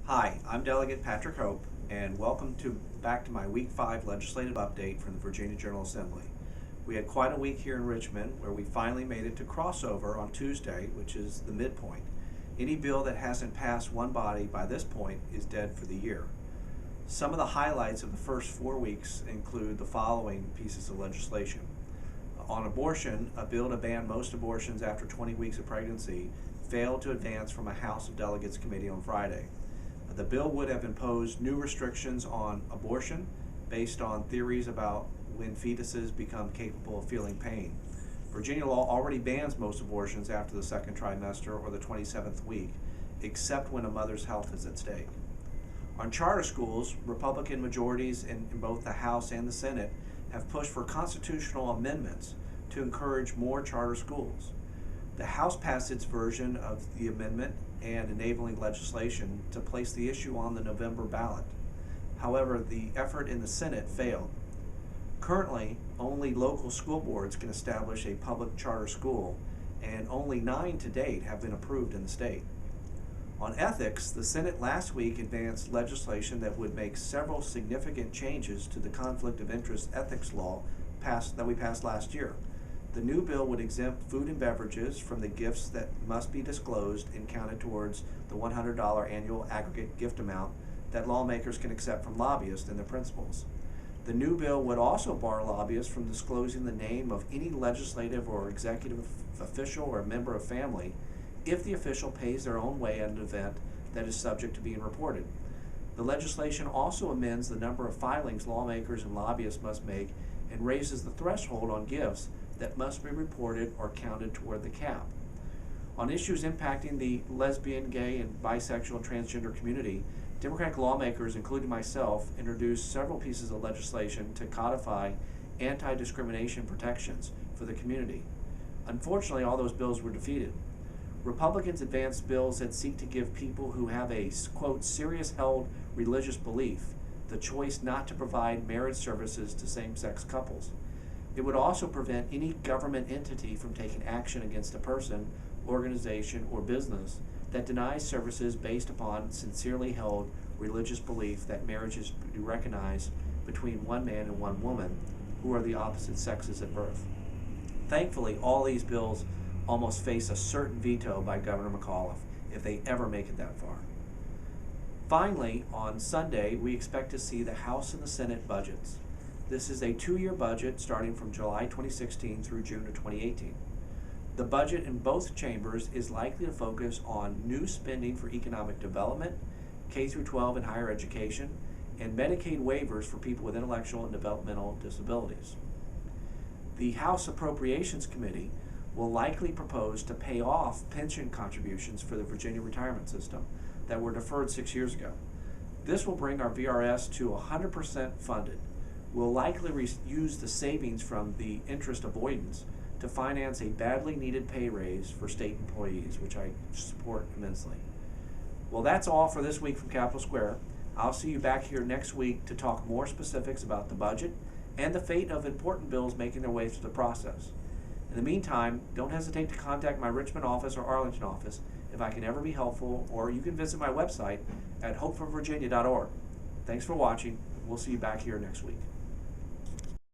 Hi, I'm Delegate Patrick Hope, and welcome back to my Week 5 legislative update from the Virginia General Assembly. We had quite a week here in Richmond where we finally made it to crossover on Tuesday, which is the midpoint. Any bill that hasn't passed one body by this point is dead for the year. Some of the highlights of the first 4 weeks include the following pieces of legislation. On abortion, a bill to ban most abortions after 20 weeks of pregnancy failed to advance from a House of Delegates committee on Friday. The bill would have imposed new restrictions on abortion based on theories about when fetuses become capable of feeling pain. Virginia law already bans most abortions after the second trimester or the 27th week, except when a mother's health is at stake. On charter schools, Republican majorities in both the House and the Senate have pushed for constitutional amendments to encourage more charter schools. The House passed its version of the amendment and enabling legislation to place the issue on the November ballot. However, the effort in the Senate failed. Currently, only local school boards can establish a public charter school, and only 9 to date have been approved in the state. On ethics, the Senate last week advanced legislation that would make several significant changes to the conflict of interest ethics law that we passed last year. The new bill would exempt food and beverages from the gifts that must be disclosed and counted towards the $100 annual aggregate gift amount that lawmakers can accept from lobbyists and their principals. The new bill would also bar lobbyists from disclosing the name of any legislative or executive official or member of family if the official pays their own way at an event that is subject to being reported. The legislation also amends the number of filings lawmakers and lobbyists must make and raises the threshold on gifts that must be reported or counted toward the cap. On issues impacting the lesbian, gay, and bisexual and transgender community, Democratic lawmakers, including myself, introduced several pieces of legislation to codify anti-discrimination protections for the community. Unfortunately, all those bills were defeated. Republicans advanced bills that seek to give people who have a, quote, serious held religious belief the choice not to provide marriage services to same-sex couples. It would also prevent any government entity from taking action against a person, organization, or business that denies services based upon sincerely held religious belief that marriage is to be recognized between one man and one woman who are the opposite sexes at birth. Thankfully, all these bills almost face a certain veto by Governor McAuliffe if they ever make it that far. Finally, on Sunday, we expect to see the House and the Senate budgets. This is a 2-year budget starting from July 2016 through June of 2018. The budget in both chambers is likely to focus on new spending for economic development, K-12 and higher education, and Medicaid waivers for people with intellectual and developmental disabilities. The House Appropriations Committee will likely propose to pay off pension contributions for the Virginia retirement system that were deferred 6 years ago. This will bring our VRS to 100% funded. We'll likely use the savings from the interest avoidance to finance a badly needed pay raise for state employees, which I support immensely. Well, that's all for this week from Capitol Square. I'll see you back here next week to talk more specifics about the budget and the fate of important bills making their way through the process. In the meantime, don't hesitate to contact my Richmond office or Arlington office if I can ever be helpful, or you can visit my website at hopeforvirginia.org. Thanks for watching. We'll see you back here next week.